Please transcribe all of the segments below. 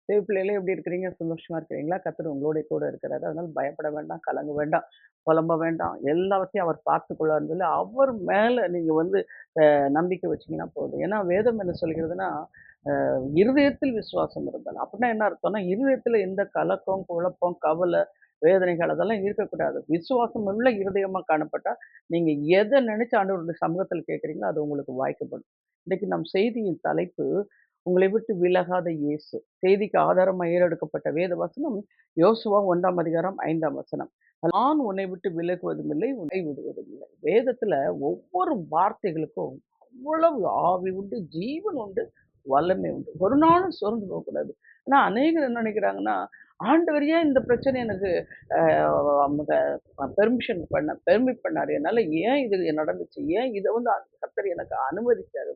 தேவ பிள்ளைகளே எப்படி இருக்கிறீங்க? சந்தோஷமா இருக்கிறீங்களா? கர்த்தர் உங்களோட கூட இருக்கிறாரு. அதனால பயப்பட வேண்டாம், கலங்க வேண்டாம், புலம்ப வேண்டாம். எல்லாவற்றையும் அவர் பார்த்துக்கொள்வார்ன்னு சொல்லி, அவர் மேல நீங்க வந்து நம்பிக்கை வச்சீங்கன்னா போதும். ஏன்னா வேதம் என்ன சொல்கிறதுன்னா, இருதயத்தில் விசுவாசம் இருந்தால். அப்படின்னா என்ன அர்த்தம்னா, இருதயத்தில எந்த கலக்கம், குழப்பம், கவலை, வேதனைகள் அதெல்லாம் இருக்கக்கூடாது. விசுவாசம் உள்ள இருதயமா காணப்பட்டா, நீங்க எத நினைச்சு ஆண்டவருடைய சமூகத்தில கேட்கிறீங்களோ, அது உங்களுக்கு வாய்க்கப்படும். இன்னைக்கு நம் செய்தியின் தலைப்பு உங்களை விட்டு விலகாத இயேசு. செய்திக்கு ஆதாரமா ஏறெடுக்கப்பட்ட வேத வசனம் யோசுவா 1ஆம் அதிகாரம் 5ஆம் வசனம். நான் உன்னை விட்டு விலகுவதும் இல்லை, உன்னை விடுவதும் இல்லை. வேதத்துல ஒவ்வொரு வார்த்தைகளுக்கும் அவ்வளவு ஆவி உண்டு, ஜீவன் உண்டு, வல்லமை உண்டு. ஒரு நாளும் சோர்ந்து போகக்கூடாது. ஆனா அநேகர் என்ன நினைக்கிறாங்கன்னா, ஆண்டவர் ஏன் இந்த பிரச்சனை எனக்கு பெர்மிஷன் பெர்மிட் பண்ணாரு. என்னால ஏன் இது நடந்துச்சு? ஏன் இத வந்து கர்த்தர் எனக்கு அனுமதிச்சாரு?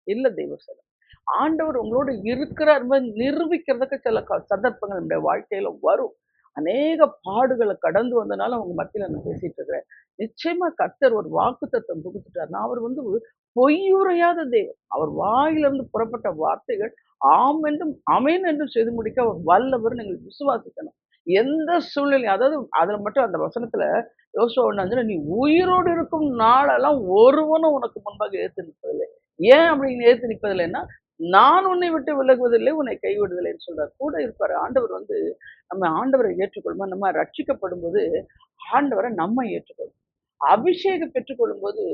இல்ல தெய்வ ஆண்டவர் உங்களோடு இருக்கிறார் என்பதை நிரூபிக்கிறதுக்கு சில சந்தர்ப்பங்கள் நம்முடைய வாழ்க்கையில வரும். அநேக பாடுகளை கடந்து வந்தனால அவங்க மத்தியில நான் பேசிட்டு இருக்கிறேன். நிச்சயமா கர்த்தர் ஒரு வாக்குத்தத்தம் கொடுத்துட்டாருன்னா, அவர் வந்து பொய்யுரையாத தேவன். அவர் வாயிலிருந்து புறப்பட்ட வார்த்தைகள் ஆம் என்றும், அமேன் என்றும் செய்து முடிக்க அவர் வல்லவர் நீங்கள் விசுவாசிக்கணும். எந்த சூழ்நிலை அதாவது அதுல மட்டும் அந்த வசனத்துல யோசுவா 1:5 நீ உயிரோடு இருக்கும் நாளெல்லாம் ஒருவனும் உனக்கு முன்பாக எதிர்த்து நிற்பதில்லை. ஏன் அப்படி எதிர்த்து நிற்பதில்லைன்னா, நான் உன்னை விட்டு விலகுவதில்லை, உன்னை கைவிடுவதில்லைன்னு சொல்றார். கூட இருப்பாரு. ஆண்டவர் வந்து நம்ம ஆண்டவரை ஏற்றுக்கொள்ளும்போது, நம்ம ரட்சிக்கப்படும்போது, ஆண்டவரை நம்ம ஏற்றுக்கொள்ளும். அபிஷேகம் பெற்றுக்கொள்ளும்போது,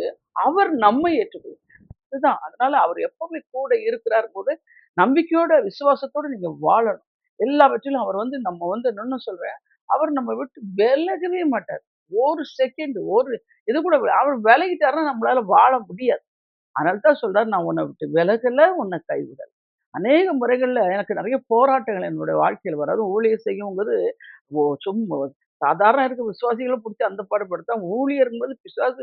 அவர் நம்மை ஏற்றுக்கொள்ளும். அதுதான். அதனால அவர் எப்பவுமே கூட இருக்கிறார் போது, நம்பிக்கையோட, விசுவாசத்தோட நீங்க வாழணும். எல்லாவற்றிலும் அவர் வந்து நம்ம வந்து இன்னும் சொல்றேன், அவர் நம்ம விட்டு விலகவே மாட்டார். ஒரு செகண்ட், ஒரு இது கூட அவர் விலகிட்டாருன்னா நம்மளால வாழ முடியாது. அதனால தான் சொல்றாரு, "நான் உன்னை விட்டு விலகல, உன்னை கைவிடல." அநேக முறைகள்ல எனக்கு நெறைய போராட்டங்கள் என்னுடைய வாழ்க்கையில வரும். அதுவும் ஊழியம் செய்யும்போது, சும்மா சாதாரண இருக்க விசுவாசிகள புடிச்சு அந்த பாடு படுத்தா, ஊழியர்ங்கும்போது பிசாசு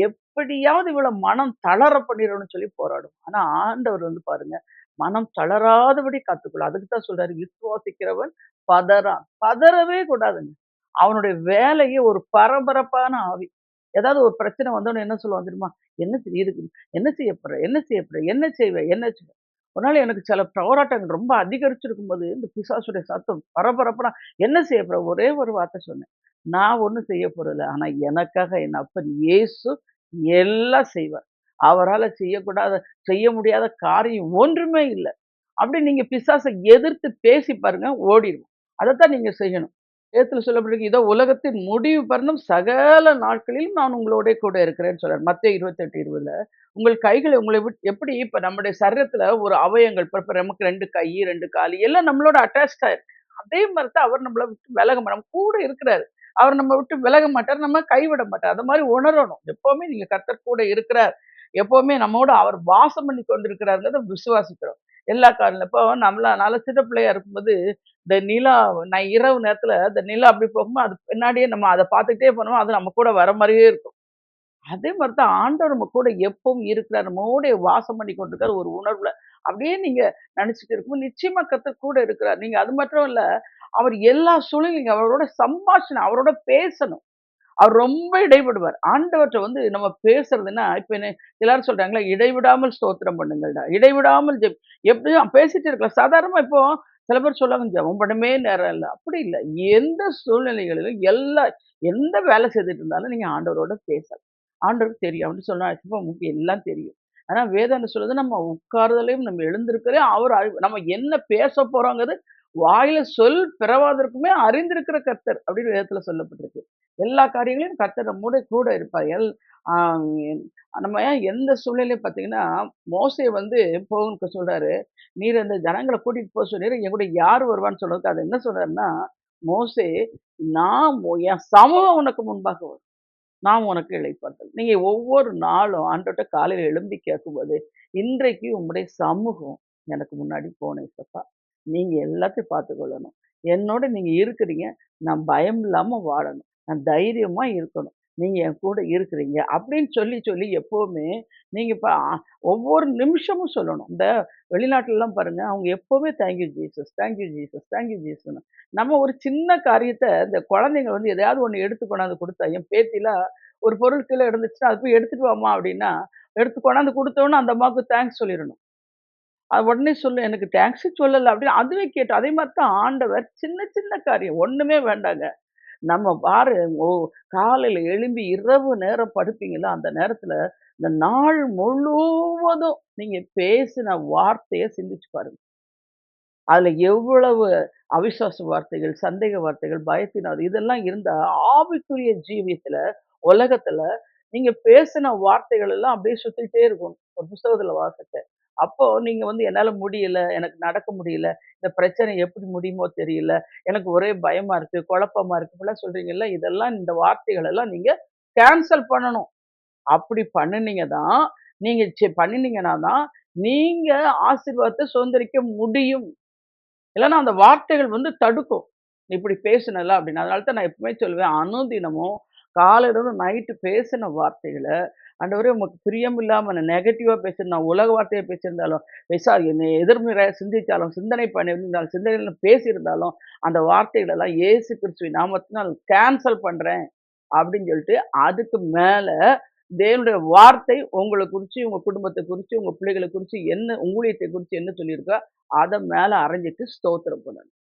எப்படியாவது இவள மனம் தளர பண்ணிறணும்னு சொல்லி போராடும். ஆனா ஆண்டவர் வந்து பாருங்க, மனம் தளராதபடி காத்துக்கொள்ளும். அதுக்கு தான் சொல்றாரு, "விசுவாசிக்கிறவன் பதறான்." பதறவே கூடாதுங்க. அவனுடைய வேலையே ஒரு பரபரப்பான ஆவி. ஏதாவது ஒரு பிரச்சனை வந்தோனே என்ன சொல்லுவான் தெரியுமா? "என்ன இதுக்கு என்ன செய்ய போற? என்ன செய்ய போற? என்ன செய்வ? என்ன செய்வ?" ஒரு நாள் எனக்கு சில போராட்டங்கள் ரொம்ப அதிகரிச்சிருக்கும்போது, இந்த பிசாசுடைய சத்தம் பரபரப்புனா, "என்ன செய்ய போற?" ஒரே ஒரு வார்த்தை சொன்னேன். "நான் ஒண்ணும் செய்ய போறதில்ல. ஆனா எனக்காக என் அப்பன் இயேசு எல்லாம் செய்வார். அவரால செய்ய முடியாத காரியம் ஒன்றுமே இல்ல." அப்படி நீங்க பிசாச எதிர்த்து பேசி பாருங்க, ஓடிரும். அதத்தான் நீங்க செய்யணும். வேதத்துல சொல்லப்பட்டிருக்கு, இதோ உலகத்தின் முடிவு பர்யந்தம் சகல நாட்களிலும் நான் உங்களோடே கூட இருக்கிறேன்னு சொல்றாரு. மத்தேயு 28:20. உங்கள் கைகளை உங்களை விட்டு எப்படி இப்ப நம்முடைய சரீரத்துல ஒரு அவயங்கள் இப்ப நமக்கு 2 கை, 2 காலு எல்லாம் நம்மளோட அட்டாச்டா இருக்கு. அதே மாரி தான் அவர் நம்மள விட்டு விலக நம்ம கூட இருக்கிறாரு. அவர் நம்ம விட்டு விலக மாட்டார். நம்ம கைவிட மாட்டார். அது மாரி உணரணும். எப்பவுமே நீங்க கர்த்தர் கூட இருக்கிறார். எப்பவுமே நம்மோட அவர் வாசம் பண்ணி கொண்டிருக்கிறார்ங்கிறத விசுவாசிக்கிறோம். எல்லா காரியம் இப்போ நான்லாம் சின்ன பிள்ளையா இருக்கும்போது, இந்த நிலா நான் இரவு நேரத்துல இந்த நிலா அப்படி போகும்போது, அது பின்னாடியே நம்ம அத பார்த்துக்கிட்டே போனோமா, அது நம்ம கூட வர மாரியே இருக்கும். அதே மாரி தான் ஆண்டவர் நம்ம கூட எப்பவும் இருக்கிறார். நம்மோட வாசம் பண்ணி கொண்டிருக்கார் ஒரு உணர்வுல. அப்படியே நீங்க நெனச்சுட்டு இருக்கும்போது, நிச்சயமா கர்த்தர் கூட இருக்கிறார். நீங்க அது மட்டும் இல்ல, அவர் எல்லா சூழ்நிலையும் நீங்க அவரோட சம்பாஷணை, அவரோட பேசணும். அவர் ரொம்ப இடைவிடுவார். ஆண்டவர்ட்ட வந்து நம்ம பேசுறதுன்னா, இப்ப எல்லாரும் சொல்றாங்கல்ல, இடைவிடாமல் ஸ்தோத்திரம் பண்ணுங்கள்டா. இடைவிடாமல் எப்படியும் பேசிட்டு இருக்கலாம். சாதாரணமா இப்போ சில பேர் சொல்லுவாங்க, ஜெபம் பண்ணவே நேரம் இல்ல. அப்படி இல்ல. எந்த சூழ்நிலைகளிலும் எந்த வேலை செய்துட்டு இருந்தாலும் நீங்க ஆண்டவரோட பேசலாம். ஆண்டவருக்கு தெரியும். அப்படின்னு சொன்னா, இப்ப உங்களுக்கு எல்லாம் தெரியும். ஆனா வேதம் என்ன சொல்லுது, நம்ம உட்கார்தலையும், நம்ம எழுந்திருக்கிறதையும் அவர் நம்ம என்ன பேச போறோங்கிறது வாயில சொல் பிறவாதற்குமே அறிந்திருக்கிற கர்த்தர் அப்படின்னு வேதத்துல சொல்லப்பட்டிருக்கு. எல்லா காரியங்களையும் கர்த்தர் நம்மோட கூட இருப்பார். ஆ நம்ம எந்த சூழ்நிலையும் பார்த்தீங்கன்னா, மோசே வந்து போகணும்னு சொல்றாரு. நீர் அந்த ஜனங்கள கூட்டிட்டு போ சொன்னீரு. என் கூட யார் வருவான்னு சொன்னதுக்கு அது என்ன சொல்றாருன்னா, மோசே என் சமூகம் உனக்கு முன்பாக வரும். நான் உனக்கு இளைப்பாறுதல். நீங்க ஒவ்வொரு நாளும் ஆண்டவர்ட்ட காலையில எழும்பி கேட்கும்போது, இன்றைக்கு உம்முடைய சமூகம் எனக்கு முன்னாடி போணும் ஏசப்பா. நீங்க எல்லாத்தையும் பார்த்துக்கொள்ளணும். என்னோட நீங்க இருக்கிறீங்க. நான் பயம் இல்லாம வாழணும். நான் தைரியமா இருக்கணும். நீங்க என் கூட இருக்கிறீங்க. அப்படின்னு சொல்லி, சொல்லி எப்பவுமே நீங்க இப்ப ஒவ்வொரு நிமிஷமும் சொல்லணும். இந்த வெளிநாட்டுலலாம் பாருங்க, அவங்க எப்பவுமே thank you Jesus, thank you Jesus, thank you ஜீசஸ்ன்னு. நம்ம ஒரு சின்ன காரியத்த இந்த குழந்தைங்க வந்து எதையாவது ஒண்ணு எடுத்து கொண்டாந்து குடுத்தா, என் பேத்திலாம் ஒரு பொருள் கீழ இருந்துச்சுன்னா, "அத போய் எடுத்துட்டு வாம்மா" அப்படின்னா, எடுத்து கொண்டாந்து குடுத்தோனே அந்த அம்மாவுக்கு தேங்க்ஸ் சொல்லிறணும். அது உடனே சொல்லு, எனக்கு தேங்க்ஸ் சொல்லல அப்படின்னு அதுவே கேட்டு அதே மாதிரி தான் ஆண்டவர் சின்ன சின்ன காரியம் ஒண்ணுமே வேண்டாங்க. நம்ம பாரு ஓ காலையில எழும்பி இரவு நேரம் படுப்பீங்கல்ல, அந்த நேரத்துல இந்த நாள் முழுவதும் நீங்க பேசின வார்த்தைய சிந்திச்சு பாருங்க. அதுல எவ்வளவு அவிசுவாச வார்த்தைகள், சந்தேக வார்த்தைகள், பயத்தினால் இதெல்லாம் இருந்தா, ஆவிக்குரிய ஜீவியத்துல, உலகத்துல நீங்க பேசின வார்த்தைகள் எல்லாம் அப்படியே சுத்திட்டே இருக்கும். ஒரு புஸ்தகத்துல வாசிச்சேன். அப்போ நீங்க வந்து என்னால முடியல, எனக்கு நடக்க முடியல, இந்த பிரச்சனை எப்படி முடியுமோ தெரியல, எனக்கு ஒரே பயமா இருக்கு, குழப்பமா இருக்கு, இப்படிலாம் சொல்றீங்கல்ல, இதெல்லாம் இந்த வார்த்தைகள் எல்லாம் நீங்க கேன்சல் பண்ணணும். அப்படி பண்ணுனீங்க தான், நீங்க பண்ணினீங்கன்னா தான், நீங்க ஆசீர்வாதத்த சுதந்திரிக்க முடியும். இல்லன்னா அந்த வார்த்தைகள் வந்து தடுக்கும். "நீ இப்படி பேசுனல்ல" அப்படின்னு. அதனால தான் நான் எப்பவுமே சொல்லுவேன், அனுதினமும் காலையிலருந்து நைட்டு பேசின வார்த்தைகள, ஆண்டவரே உமக்கு பிரியமில்லாம நான் நெகட்டிவா நான் உலக வார்த்தையா பேசியிருந்தாலும், என்னை எதிர்மறையா சிந்தித்தாலும், சிந்தனை பண்ணியிருந்தாலும், சிந்தனையில பேசியிருந்தாலும், அந்த வார்த்தைகள் எல்லாம் இயேசு கிறிஸ்துவின் நாமத்தினால் கேன்சல் பண்றேன் அப்படின்னு சொல்லிட்டு, அதுக்கு மேல தேவனுடைய வார்த்தை உங்கள குறிச்சு, உங்க குடும்பத்த குறிச்சு, உங்க பிள்ளைகள குறிச்சு என்ன ஊழியத்தை குறிச்சு என்ன சொல்லியிருக்கோ, அத மேல அறைஞ்சிட்டு ஸ்தோத்திரம் பண்ணணும்.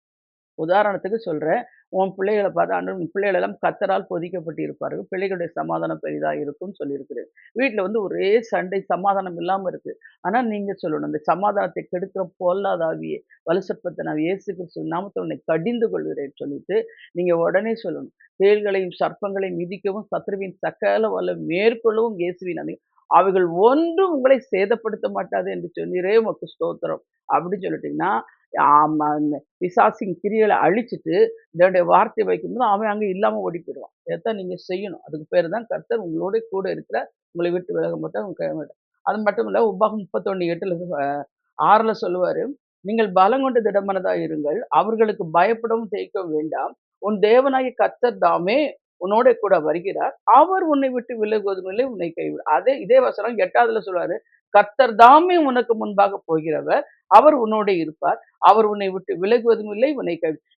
உதாரணத்துக்கு சொல்றேன். உன் பிள்ளைகள பார்த்து ஆண்டவர் உன் பிள்ளைகள் எல்லாம் கர்த்தரால் பொதிக்கப்பட்டிருப்பார்கள். பிள்ளைகளுடைய சமாதானம் பெரிதா இருக்கும்னு சொல்லியிருக்கிறேன். வீட்ல வந்து ஒரே சண்டை, சமாதானம் இல்லாம இருக்கு. ஆனா நீங்க சொல்லணும், "இந்த சமாதானத்தை கெடுக்கிற பொல்லாத ஆவியே, வலுசற்பத்த நான் இயேசு கிறிஸ்துவின் நாமத்தில் உன்னை கடிந்து கொள்கிறேன்னு" சொல்லிட்டு, நீங்க உடனே சொல்லணும். "தேள்களையும், சர்ப்பங்களையும் மிதிக்கவும், சத்துருவின் சகல மேற்கொள்ளவும் இயேசுவின் அவைகள் ஒன்றும் உங்களை சேதப்படுத்த மாட்டாது என்று சொன்னீரே உமக்கு ஸ்தோத்திரம்." அப்படின்னு சொல்லிட்டீங்கன்னா, ஆமா பிசாசின் கிரியைகள அழிச்சுட்டு, தேவனுடைய வார்த்தைய வைக்கும்போது அவன் அங்க இல்லாம ஓடி போயிடுவான். இதைத்தான் நீங்க செய்யணும். அதுக்கு பேரு தான் கர்த்தர் உங்களோட கூட இருக்கிற, உங்களை விட்டு விலக மாட்டார், உங்க கைவிட மாட்டார். அது மட்டும் இல்ல, உபாகம் 31:8 6ல சொல்லுவாரு, "நீங்கள் பலங்கொண்டு திடமனதா இருங்கள். அவர்களுக்கு பயப்படவும் திகைக்கவும் வேண்டாம். உன் தேவனாகிய கர்த்தர் தாமே உன்னோட கூட வருகிறார். அவர் உன்னை விட்டு விலகுவதும் இல்லை, உன்னை கைவிட." இதே வசனம் 8வதுல சொல்றாரு, "கர்த்தர் தாமே உனக்கு முன்பாக போகிறவர். அவர் உன்னோட இருப்பார். அவர் உன்னை விட்டு விலகுவதும் இல்லை, உன்னை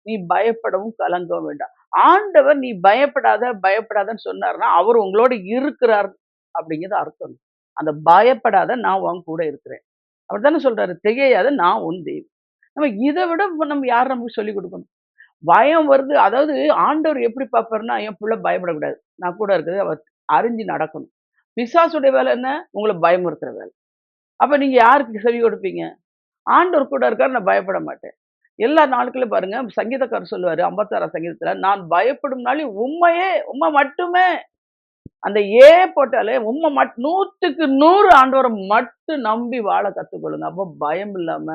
நீ பயப்படவும் கலங்கவும் வேண்டாம்." ஆண்டவர் நீ பயப்படாத, பயப்படாதன்னு சொன்னார்ன்னா, அவர் உங்களோட இருக்கிறார் அப்படிங்கிறது அர்த்தம். அந்த பயப்படாத நான் உன் கூட இருக்கிறேன். அவர் தானே சொல்றாரு, திகையாத நான் உன் தெய்வம். நம்ம இத விட நம்ம யார் நமக்கு சொல்லிக் குடுக்கணும்? பயம் வருது. அதாவது ஆண்டவர் எப்படி பார்ப்பாருன்னா, என் புள்ள பயப்படக்கூடாது. நான் கூட இருக்கிறது அவர் அறிஞ்சு நடக்கணும். பிசாசுடைய வேலை என்ன? உங்கள பயமுறுத்துற வேலை. அப்ப நீங்க யாருக்கு செவி கொடுப்பீங்க? ஆண்டவர் கூட இருக்காரு, நான் பயப்பட மாட்டேன். எல்லா நாட்களும் பாருங்க, சங்கீதக்காரர் சொல்லுவாரு 56ஆம் சங்கீதத்துல, "நான் பயப்படும் நாளில் உம்மை மட்டுமே." அந்த போட்டாலே 100க்கு 100 ஆண்டவர மட்டும் நம்பி வாழ கத்துக்கொள்ளுங்க. அப்போ பயம் இல்லாம,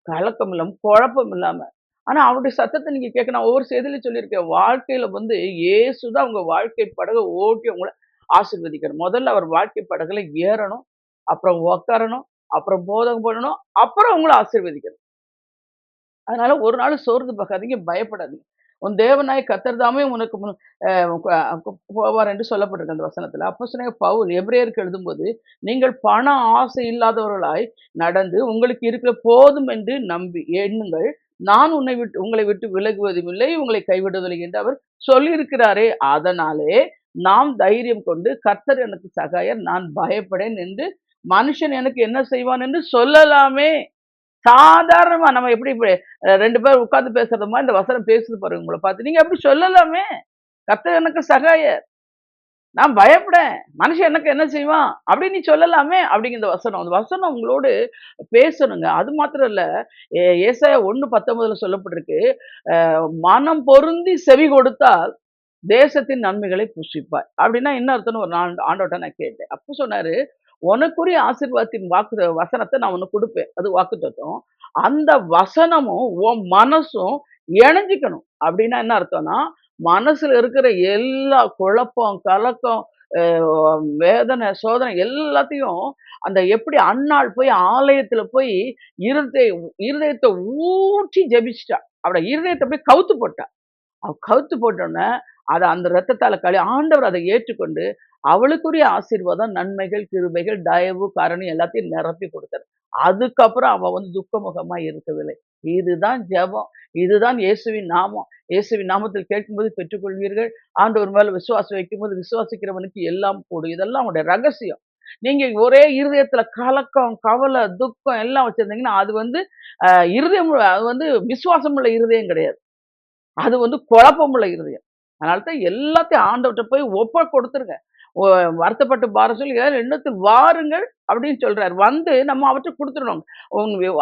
கலக்கம் இல்லாம, குழப்பம் இல்லாம. ஆனா அவருடைய சத்தத்த நீங்க கேட்கணும். நான் ஒவ்வொரு செய்தியிலும் சொல்லியிருக்கேன். வாழ்க்கையில வந்து இயேசு தான் உங்க வாழ்க்கை படக ஓட்டி உங்கள ஆசீர்வதிக்கணும். முதல்ல அவர் வாழ்க்கை படகுல ஏறணும், அப்புறம் உட்காரணும், அப்புறம் போதகம் பண்ணணும், அப்புறம் உங்கள ஆசீர்வதிக்கணும். அதனால ஒரு நாளும் சோர்ந்து போகாதீங்க, பயப்படாதீங்க. உன் தேவனாய கர்த்தர் தாமே உனக்கு முன் போவார் என்று சொல்லப்பட்டிருக்கு அந்த வசனத்துல. அப்போஸ்தலனாகிய பவுல் எபிரேயருக்கு எழுதும்போது, நீங்கள் பண ஆசை இல்லாதவர்களாய் நடந்து, உங்களுக்கு இருக்கிற போதும் என்று நம்பி எண்ணுங்கள். நான் உங்களை விட்டு விலகுவதும் இல்லை, உங்களை கைவிடுவதில்லை என்று அவர் சொல்லியிருக்கிறாரே. அதனாலே நாம் தைரியம் கொண்டு, கர்த்தர் எனக்கு சகாயர், நான் பயப்படேன் என்று மனுஷன் எனக்கு என்ன செய்வான் என்று சொல்லலாமே. சாதாரணமா நம்ம எப்படி இப்ப 2 பேர் உட்கார்ந்து பேசுறது மாரி இந்த வசனம் பேசுது பாருங்க உங்கள பார்த்து. நீங்க அப்படி சொல்லலாமே! கர்த்தர் எனக்கு சகாயர். நான் பயப்படேன். மனுஷன் எனக்கு என்ன செய்வான்? அப்படின்னு நீ சொல்லலாமே! அப்படிங்கிற இந்த வசனம். அந்த வசனம் உங்களோடு பேசணுங்க. அது மாத்திரம் இல்ல. ஏசாயா 1:19ல சொல்லப்பட்டிருக்கு. மனம் பொருந்தி செவி கொடுத்தால் தேசத்தின் நன்மைகளை புசிப்பாய். அப்படின்னா என்ன அர்த்தம்னு ஒரு நாள் ஆண்டவர்ட்ட நான் கேட்டேன். அப்ப சொன்னாரு, உனக்குரிய ஆசீர்வாதத்தின் வசனத்த நான் உனக்கு குடுப்பேன். அது வாக்குத்தத்தம். அந்த வசனமும், உன் மனசும் இணைஞ்சுக்கணும். அப்படின்னா என்ன அர்த்தம்னா, மனசுல இருக்கிற எல்லா குழப்பம், கலக்கம், அ வேதனை, சோதனை எல்லாத்தையும் அந்த எப்படி அன்னாள் போய் ஆலயத்துல போய் இருதய இருதயத்த ஊற்றி ஜெபிச்சுட்டா. அவட இருதயத்த அப்படியே கவுத்து போட்டா. அவ கவுத்து போட்டோன்னே, அத அந்த ரத்தத்தால ஆண்டவர் அதை ஏற்றுக்கொண்டு, அவளுக்குரிய ஆசீர்வாதம், நன்மைகள், கிருபைகள், தயவு, கருணை எல்லாத்தையும் நிரப்பி கொடுத்தாரு. அதுக்கப்புறம் அவ வந்து துக்கமுகமா இருக்கவில்லை. இதுதான் ஜெபம். இதுதான் இயேசுவின் நாமம். இயேசுவின் நாமத்தில் கேட்கும்போது பெற்றுக்கொள்வீர்கள். ஆண்டவர் மேல விசுவாசம் வைக்கும்போது விசுவாசிக்கிறவனுக்கு எல்லாம் கூடும். இதெல்லாம் அவனுடைய ரகசியம். நீங்க ஒரே இருதயத்துல கலக்கம், கவலை, துக்கம் எல்லாம் வச்சிருந்தீங்கன்னா, அது வந்து இருதயம் அது வந்து விசுவாசம் உள்ள இருதயம் கிடையாது. அது வந்து குழப்பமுள்ள இருதயம். அதனால தான் எல்லாத்தையும் ஆண்டவர்ட்ட போய் கொடுத்துருங்க. ஒ வருத்தப்பட்டு பாரம் சொல்லி எண்ணத்தில் வாருங்கள் அப்படின்னு சொல்றாரு. வந்து நம்ம அவர்ட்ட குடுத்துறணும்.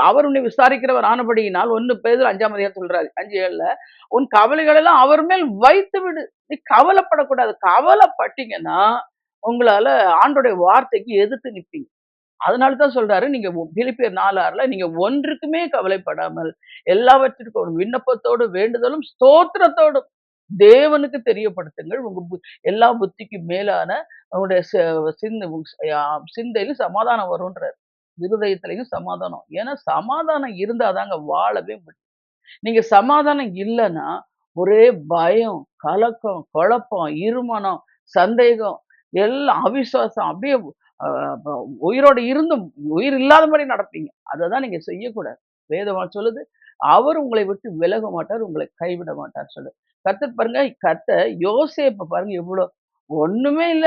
அவர் உன்னை விசாரிக்கிறவர் ஆனபடியினால் 1 பேதுரு 5ஆம் அதிகாரம் சொல்றாரு. 5:7ல உன் கவலைகள் எல்லாம் அவர் மேல் வைத்து விடு. நீ கவலைப்படக்கூடாது. கவலைப்பட்டீங்கன்னா, உங்களால ஆண்டவருடைய வார்த்தைக்கு எதிர்த்து நிப்பீங்க. அதனால தான் சொல்றாரு, நீங்க பிலிப்பியர் 4:6ல நீங்க ஒன்றுக்குமே கவலைப்படாமல், எல்லாவற்றிற்கும் ஒரு விண்ணப்பத்தோடு, வேண்டுதலும், ஸ்தோத்திரத்தோடும் தேவனுக்கு தெரியப்படுத்துங்கள். உங்க எல்லா புத்திக்கும் மேலான உங்களுடைய சிந்த சிந்தையிலும் சமாதானம் வரும்ன்றாரு. இருதயத்திலயும் சமாதானம். ஏன்னா சமாதானம் இருந்தா தாங்க வாழவே முடியும். நீங்க சமாதானம் இல்லன்னா, ஒரே பயம், கலக்கம், குழப்பம், இருமனம், சந்தேகம், எல்லாம் அவிசுவாசம் அப்படியே அ ப உயிரோட இருந்தும் உயிர் இல்லாத மாரி நடப்பீங்க. அததான் நீங்க செய்யக்கூடாது. வேதம் சொல்லுது, அவர் உங்களை விட்டு விலக மாட்டார், உங்களை கைவிட மாட்டார் சொல்லுது. கர்த்தர் பாருங்க, யோசேப்ப பாருங்க எவ்ளோ ஒண்ணுமே இல்ல.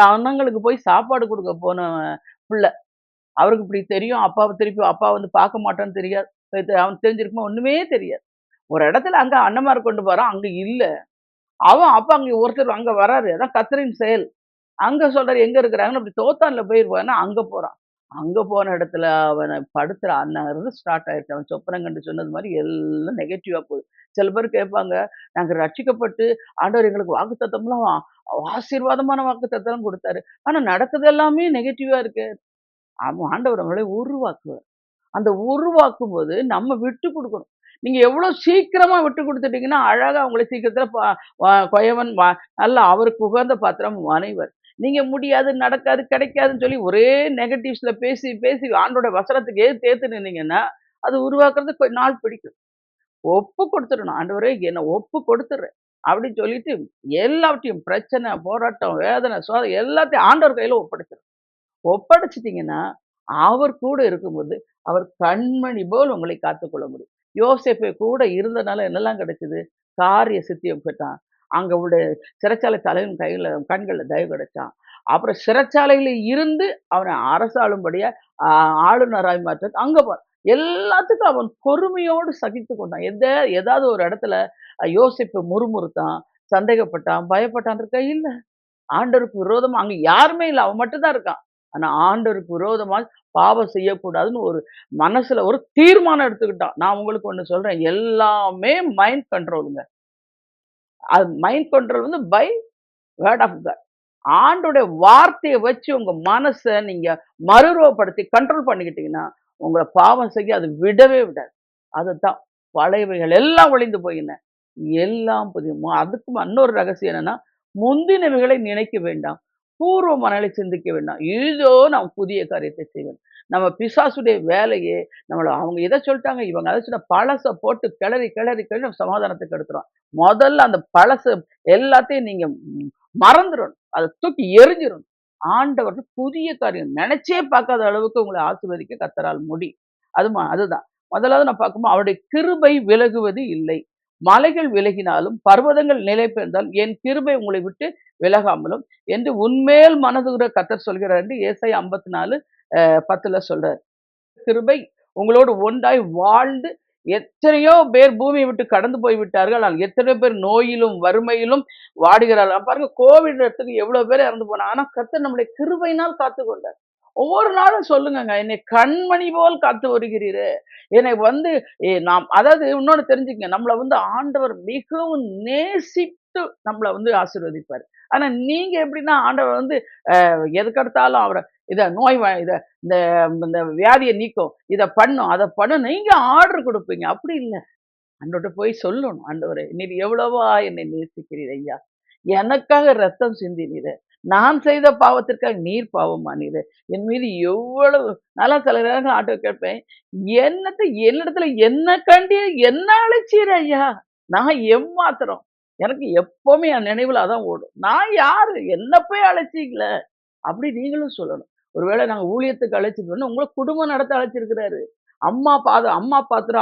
அண்ணங்களுக்கு போய் சாப்பாடு குடுக்க போன பிள்ள. அவருக்கு இப்படி தெரியும். அப்பாவ திருப்பி அப்பா வந்து பார்க்க மாட்டான்னு தெரியாது. அவனுக்கு தெரிஞ்சிருக்குமா? ஒண்ணுமே தெரியாது. ஒரு இடத்துல அங்க அண்ணன்மார கொண்டு போறான். அங்க இல்ல. அப்ப அங்க ஒருத்தர் அங்க வராரு. அதான் கர்த்தரின் செயல். அங்க சொல்றாரு எங்க இருக்கிறாங்கன்னு. அப்படி தோத்தான்ல போயிருவான்னா, அங்க போறான். அங்க போன இடத்துல அவன படுத்துற அந்நேரம் ஸ்டார்ட் ஆயிடுச்சு. அவன் சொப்பனம் கண்டு சொன்னது மாரி எல்லாம் நெகட்டிவா போகுது. சில பேர் கேட்பாங்க, நாங்க ரட்சிக்கப்பட்டு ஆண்டவர் எங்களுக்கு வாக்குத்தத்தம்லாம் ஆசீர்வாதமான வாக்குத்தத்தம்லாம் குடுத்தாரு. ஆனா நடக்குது எல்லாமே நெகட்டிவா இருக்கு. ஆண்டவர் நம்மள உருவாக்குவார். அந்த உருவாக்கும்போது நம்ம விட்டு குடுக்கணும். நீங்க எவ்வளோ சீக்கிரமா விட்டு குடுத்துட்டீங்கன்னா, அழகா உங்கள சீக்கிரத்தில ப வ கொயவன் நல்லா அவருக்கு உகந்த பாத்திரம் மனைவர். நீங்க முடியாது, நடக்காது, கிடைக்காதுன்னு சொல்லி ஒரே நெகட்டிவ்ஸ்ல பேசி, பேசி ஆண்டோட வசனத்துக்கு எதிர்த்து நின்னீங்கன்னா, அது உருவாக்குறதுக்கு கொஞ்ச நாள் பிடிக்கும். ஒப்பு கொடுத்துடணும். ஆண்டவரே என்ன ஒப்பு கொடுத்துடுறேன். அப்படின்னு சொல்லிட்டு எல்லாவற்றையும் பிரச்சனை, போராட்டம், வேதனை, சோதனை எல்லாத்தையும் ஆண்டவர் கையில ஒப்படைச்சிடணும். ஒப்படைச்சிட்டீங்கன்னா, அவர் கூட இருக்கும்போது, அவர் கண்மணி போல் உங்களை காத்துக்கொள்ள முடியும். யோசேப்பு கூட இருந்தனால என்னெல்லாம் கிடைச்சது? காரிய சித்தியம் பெற்றான். அங்க உள்ள சிறைச்சாலை தலைவன் கண்கள்ல தயவு கிடைச்சான். அப்புறம் சிறைச்சாலையில இருந்து அவன அரசாளும்படியா ஆ ஆளுநராய் மாற்ற அங்க எல்லாத்துக்கும் அவன் பொறுமையோடு சகித்துக் கொண்டான். ஏதாவது ஒரு இடத்துல யோசேப்பு முறுமுறுத்தான், சந்தேகப்பட்டான், பயப்பட்டான் இருக்கா? இல்ல. ஆண்டவருக்கு விரோதமா அங்க யாருமே இல்ல. அவன் மட்டும் தான் இருக்கான். ஆனா ஆண்டவருக்கு விரோதமா பாவம் செய்யக்கூடாதுன்னு ஒரு மனசுல ஒரு தீர்மானம் எடுத்துக்கிட்டான். நான் உங்களுக்கு ஒண்ணு சொல்றேன். எல்லாமே மைண்ட் கண்ட்ரோலுங்க. அது மைண்ட் கண்ட்ரோல் வந்து பை வேர்ட் ஆஃப் காட். ஆண்டோடைய வார்த்தைய வச்சு உங்க மனச நீங்க மறுரூபப்படுத்தி கண்ட்ரோல் பண்ணிக்கிட்டீங்கன்னா, உங்கள பாவம் செய்ய அது விடவே விடாது. அதுதான் பழையவைகள் எல்லாம் ஒழிந்து போயின. எல்லாம் புதிய அதுக்கும் இன்னொரு ரகசியம் என்னன்னா, முந்தினவைகளை நினைக்க வேண்டாம். பூர்வ மனதை சிந்திக்க வேண்டாம். இதோ நான் புதிய காரியத்தை செய்வேன். நம்ம பிசாசுடைய வேலையே அவங்க இத சொல்ட்டாங்க, இவங்க அத சொன்னா பழச போட்டு கிளறி, கிளறி, கிளறி நம்ம சமாதானத்துக்கு எடுத்துரும். முதல்ல அந்த பழச எல்லாத்தையும் நீங்க மறந்துறணும். அத தூக்கி எறிஞ்சிரணும். ஆண்டவர் புதிய காரியம் நெனச்சே பார்க்காத அளவுக்கு உங்கள ஆசீர்வதிக்க கர்த்தரால் முடியும். அதுதான். முதலாவது நான் பார்க்கும்போது அவருடைய கிருபை விலகுவது இல்லை. மலைகள் விலகினாலும், பர்வதங்கள் நிலை பெயர்ந்தாலும், என் கிருபை உங்களை விட்டு விலகாமலும் என்று உன்மேல் மனதுர கர்த்தர் சொல்கிறார் என்று ஏசாயா 54 10ல சொல்றார். கிருபை உங்களோடு ஒன்றாய் வாழ்ந்து எத்தனையோ பேர் பூமியை விட்டு கடந்து போய் விட்டார்கள். ஆனால் எத்தனையோ பேர் நோயிலும், வறுமையிலும் வாடுகிறார்கள். பாருங்க கோவிட் இடத்துக்கு எவ்வளவு பேர் இறந்து போனாங்க. ஆனா கர்த்தர் நம்முடைய கிருபையினால் காத்துக்கொண்டார். ஒவ்வொரு நாளும் சொல்லுங்கங்க, என்னை கண்மணி போல் காத்து வருகிறீரே. என்னை வந்து நாம் அதாவது இன்னொன்னு தெரிஞ்சுக்கங்க, நம்மள வந்து ஆண்டவர் மிகவும் நேசித்து நம்மள வந்து ஆசீர்வதிப்பாரு. ஆனா நீங்க எப்படின்னா ஆண்டவர் வந்து எதுக்கெடுத்தாலும் அவர இத நோய் இத இந்த இந்த வியாதிய நீக்கும், இத பண்ணும், அத பண்ணும் நீங்க ஆர்டர் குடுப்பீங்க. அப்படி இல்ல. ஆண்டவர்ட்ட போய் சொல்லணும். ஆண்டவரே, நீர் எவ்வளவா என்னை நேசிக்கிறீர் ஐயா. எனக்காக ரத்தம் சிந்தினீரே. நான் செய்த பாவத்திற்காக நீர் பாவமானீரே. என் மீது எவ்வளவு நான்லாம் சில நேரங்கள்ல ஆண்டவர கேட்பேன். என்னிடத்துல என்ன கண்டீர்? என்ன அழைச்சீர் ஐயா? நான் எம்மாத்திரம். எனக்கு எப்பவுமே என் நினைவுல அதான் ஓடும். நான் யாரு? என்ன போய் அழைச்சீங்களே! அப்படி நீங்களும் சொல்லணும். ஒருவேளை நாங்க ஊழியத்துக்கு அழைச்சிட்டு வந்து உங்கள குடும்பம் நடத்த அழைச்சிருக்கிறாரு. அம்மா பாத்திரம்,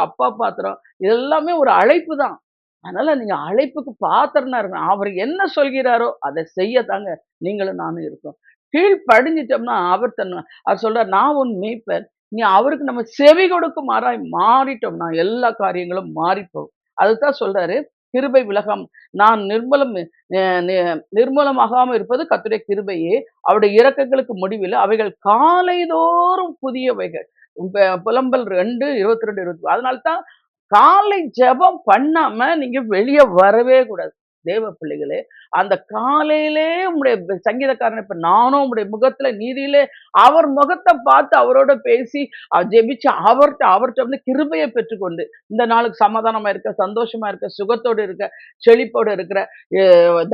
அப்பா பாத்திரம் இது எல்லாமே ஒரு அழைப்பு தான். அதனால நீங்க அழைப்புக்கு பாத்திரனா இருக்கணும். அவர் என்ன சொல்கிறாரோ, அத செய்ய தாங்க நீங்களும் நானும் இருக்கோம். கீழ்ப்படிஞ்சிட்டோம்னா அவர் அவர் சொல்றார், நான் உன் மேய்ப்பன். நீ அவருக்கு நம்ம செவி கொடுக்கும் மாறாய் மாறிட்டோம்னா எல்லா காரியங்களும் மாறிப்போகும். அதுதான் சொல்றாரு. கிருபை விலகாம நான் நிர்மூலமாகாம இருப்பது கர்த்தருடைய கிருபையே. அவருடைய இரக்கங்களுக்கு முடிவில்லை. அவைகள் காலைதோறும் புதியவைகள். புலம்பல் 2, 22, 20. அதனால தான் காலை ஜெபம் பண்ணாம நீங்க வெளிய வரவே கூடாது. தேவ பிள்ளைகளே, அந்த காலையிலே உம்முடைய சங்கீதக்காரன் இப்ப நானும் உம்முடைய முகத்துல நீதியிலே அவர் முகத்த பார்த்து அவரோட பேசி ஜெபிச்சு அவர்ட்ட வந்து கிருபையை பெற்றுக்கொண்டு இந்த நாளுக்கு சமாதானமா இருக்க, சந்தோஷமா இருக்க, சுகத்தோடு இருக்க, செழிப்போடு இருக்கிற,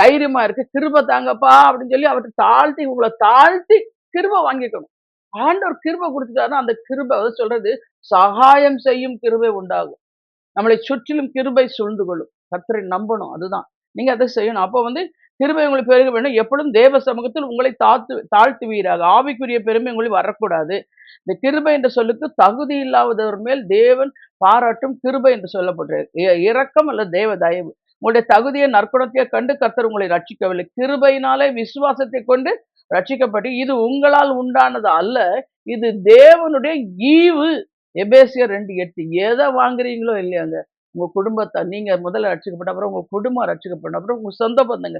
தைரியமா இருக்க, கிருபை தாங்கப்பா அப்படின்னு சொல்லி அவர்ட்ட தாழ்த்தி உங்களை தாழ்த்தி கிருபை வாங்கிக்கணும். ஆண்டவர் கிருபை கொடுத்துட்டாருன்னா அந்த கிருபை சொல்றது சகாயம் செய்யும் கிருபை உண்டாகும். நம்மளை சுற்றிலும் கிருபை சூழ்ந்து கொள்ளும். கர்த்தரை நம்பணும். அதுதான். நீங்க அதை செய்யணும். அப்போ வந்து கிருபை உங்களுக்கு பெருக வேண்டும். எப்பொழுதும் தேவ சமூகத்தில் உங்களை தாழ்த்துவீராக. ஆவிக்குரிய பெருமை உங்களுக்கு வரக்கூடாது. இந்த கிருபை என்ற சொல்லுக்கு தகுதி இல்லாதவர் மேல் தேவன் பாராட்டும் கிருபை என்று சொல்லப்பட்டிருக்கு. இரக்கம் அல்ல தேவ தயவு. உங்களுடைய தகுதியை நற்குணத்தையே கண்டு கர்த்தர் உங்களை ரட்சிக்கவில்லை. கிருபையினாலே விசுவாசத்தை கொண்டு ரட்சிக்கப்பட்டு இது உங்களால் உண்டானது அல்ல. இது தேவனுடைய ஈவு. எபேசியர் 2:8. எதை வாங்குறீங்களோ இல்லையாங்க, உங்க குடும்பத்தை நீங்க முதல்ல ரட்சிக்கப்பட்ட அப்புறம் உங்க குடும்பம் ரட்சிக்கப்படணும், அப்புறம் உங்க சொந்த பந்தங்க,